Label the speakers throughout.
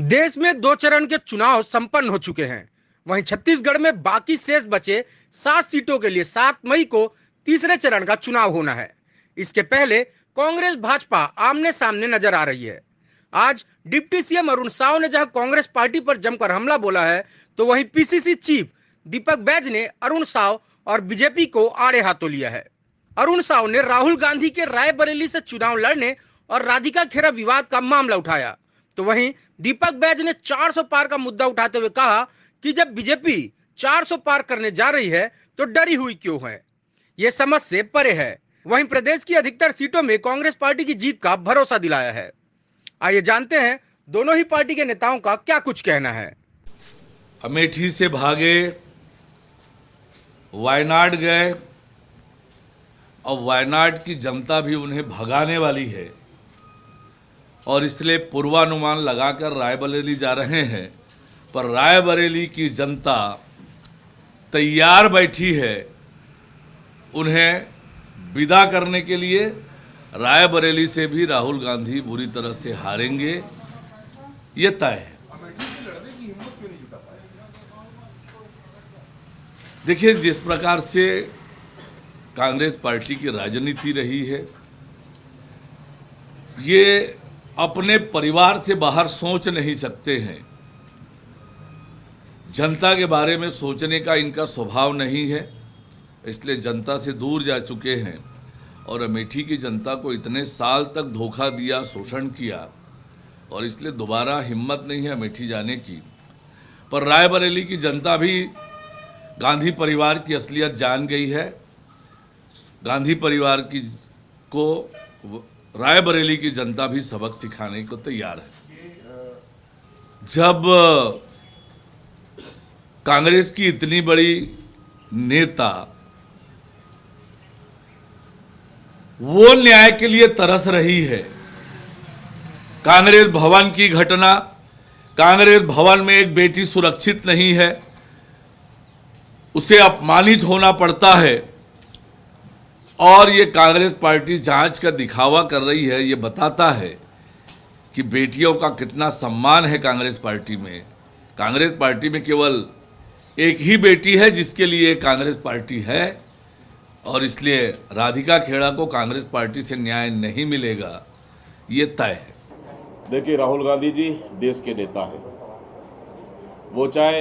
Speaker 1: देश में 2 चरण के चुनाव संपन्न हो चुके हैं। वहीं छत्तीसगढ़ में बाकी शेष बचे 7 सीटों के लिए 7 मई को तीसरे चरण का चुनाव होना है। इसके पहले कांग्रेस भाजपा आमने सामने नजर आ रही है। आज डिप्टी सीएम अरुण साव ने जहां कांग्रेस पार्टी पर जमकर हमला बोला है, तो वहीं पीसीसी चीफ दीपक बैज ने अरुण साव और बीजेपी को आड़े हाथों लिया है। अरुण साव ने राहुल गांधी के रायबरेली से चुनाव लड़ने और राधिका खेरा विवाद का मामला उठाया, तो वहीं दीपक बैज ने 400 पार का मुद्दा उठाते हुए कहा कि जब बीजेपी 400 पार करने जा रही है तो डरी हुई क्यों है, ये समझ से परे है। वहीं प्रदेश की अधिकतर सीटों में कांग्रेस पार्टी की जीत का भरोसा दिलाया है। आइए जानते हैं दोनों ही पार्टी के नेताओं का क्या कुछ कहना है।
Speaker 2: अमेठी से भागे, वायनाड गए और वायनाड की जनता भी उन्हें भगाने वाली है और इसलिए पूर्वानुमान लगाकर रायबरेली जा रहे हैं। पर रायबरेली की जनता तैयार बैठी है उन्हें विदा करने के लिए। रायबरेली से भी राहुल गांधी बुरी तरह से हारेंगे, ये तय है। देखिए, जिस प्रकार से कांग्रेस पार्टी की राजनीति रही है, ये अपने परिवार से बाहर सोच नहीं सकते हैं। जनता के बारे में सोचने का इनका स्वभाव नहीं है, इसलिए जनता से दूर जा चुके हैं और अमेठी की जनता को इतने साल तक धोखा दिया, शोषण किया और इसलिए दोबारा हिम्मत नहीं है अमेठी जाने की। पर रायबरेली की जनता भी गांधी परिवार की असलियत जान गई है। गांधी परिवार की को रायबरेली की जनता भी सबक सिखाने को तैयार है। जब कांग्रेस की इतनी बड़ी नेता वो न्याय के लिए तरस रही है, कांग्रेस भवन की घटना, कांग्रेस भवन में एक बेटी सुरक्षित नहीं है, उसे अपमानित होना पड़ता है और ये कांग्रेस पार्टी जांच का दिखावा कर रही है। ये बताता है कि बेटियों का कितना सम्मान है कांग्रेस पार्टी में। कांग्रेस पार्टी में केवल एक ही बेटी है जिसके लिए कांग्रेस पार्टी है और इसलिए राधिका खेड़ा को कांग्रेस पार्टी से न्याय नहीं मिलेगा, ये तय है।
Speaker 3: देखिए, राहुल गांधी जी देश के नेता हैं। वो चाहे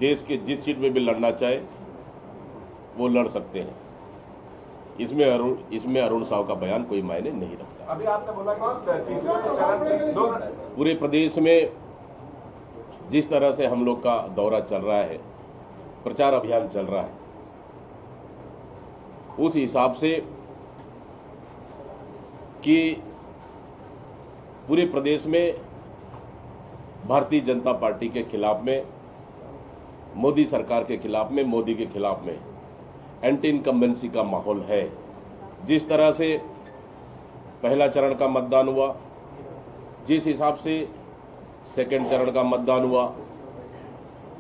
Speaker 3: देश के जिस सीट में भी लड़ना चाहे वो लड़ सकते हैं। इसमें अरुण साव का बयान कोई मायने नहीं रखता।
Speaker 4: अभी आपने बोला कि तीसरे चरण में दो
Speaker 3: पूरे प्रदेश में जिस तरह से हम लोग का दौरा चल रहा है, प्रचार अभियान चल रहा है, उस हिसाब से कि पूरे प्रदेश में भारतीय जनता पार्टी के खिलाफ में, मोदी सरकार के खिलाफ में, मोदी के खिलाफ में एंटी इनकम्बेंसी का माहौल है। जिस तरह से पहला चरण का मतदान हुआ, जिस हिसाब से सेकंड चरण का मतदान हुआ,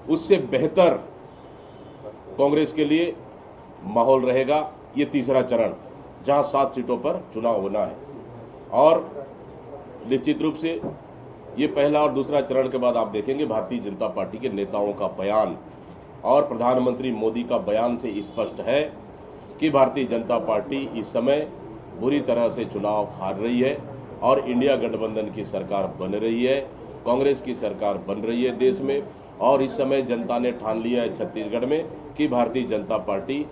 Speaker 3: उससे बेहतर कांग्रेस के लिए माहौल रहेगा ये तीसरा चरण, जहां 7 सीटों पर चुनाव होना है। और निश्चित रूप से ये पहला और दूसरा चरण के बाद आप देखेंगे भारतीय जनता पार्टी के नेताओं का बयान और प्रधानमंत्री मोदी का बयान से स्पष्ट है कि भारतीय जनता पार्टी इस समय बुरी तरह से चुनाव हार रही है और इंडिया गठबंधन की सरकार बन रही है, कांग्रेस की सरकार बन रही है देश में। और इस समय जनता ने ठान लिया है छत्तीसगढ़ में कि भारतीय जनता पार्टी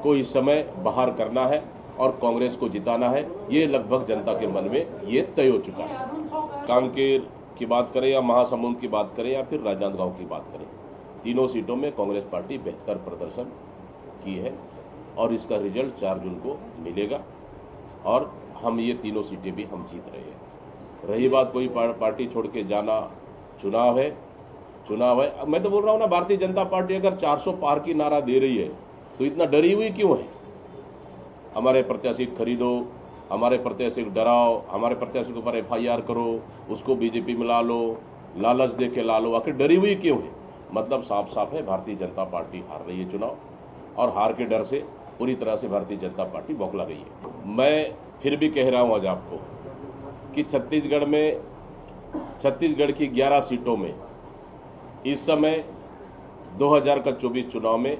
Speaker 3: को इस समय बाहर करना है और कांग्रेस को जिताना है। ये लगभग जनता के मन में ये तय हो चुका है। कांकेर की बात करें या महासमुंद की बात करें या फिर राजनांदगांव की बात करें, तीनों सीटों में कांग्रेस पार्टी बेहतर प्रदर्शन की है और इसका रिजल्ट 4 जून को मिलेगा और हम ये तीनों सीटें भी हम जीत रहे हैं। रही बात कोई पार्टी छोड़ के जाना, चुनाव है। मैं तो बोल रहा हूँ ना, भारतीय जनता पार्टी अगर 400 पार की नारा दे रही है तो इतना डरी हुई क्यों है? हमारे प्रत्याशी खरीदो, हमारे प्रत्याशी को डराओ, हमारे प्रत्याशी के ऊपर FIR करो, उसको बीजेपी में ला लो, लालच दे के ला लो, आखिर डरी हुई क्यों है? मतलब साफ साफ है, भारतीय जनता पार्टी हार रही है चुनाव और हार के डर से पूरी तरह से भारतीय जनता पार्टी बौखला गई है। मैं फिर भी कह रहा हूं आज आपको कि छत्तीसगढ़ में छत्तीसगढ़ की 11 सीटों में इस समय 2024 चुनाव में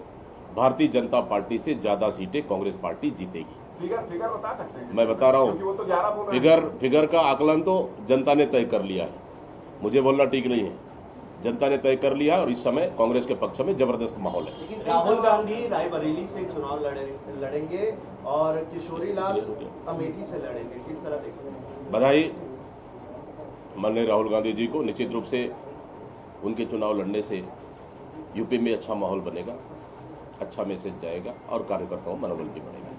Speaker 3: भारतीय जनता पार्टी से ज्यादा सीटें कांग्रेस पार्टी जीतेगी।
Speaker 4: फिगर बता सकते हैं?
Speaker 3: मैं बता रहा
Speaker 4: क्योंकि वो तो 11 बोल
Speaker 3: हूँ,
Speaker 4: रहे हैं।
Speaker 3: फिगर का आकलन तो जनता ने तय कर लिया है, मुझे बोलना ठीक नहीं है। जनता ने तय कर लिया और इस समय कांग्रेस के पक्ष में जबरदस्त माहौल है।
Speaker 5: लेकिन राहुल गांधी रायबरेली से चुनाव लड़ेंगे और किशोरी लाल अमेठी से लड़ेंगे, किस तरह देखते हैं?
Speaker 3: बधाई माननीय राहुल गांधी जी को। निश्चित रूप से उनके चुनाव लड़ने से यूपी में अच्छा माहौल बनेगा, अच्छा मैसेज जाएगा और कार्यकर्ताओं मनोबल भी बढ़ेगा।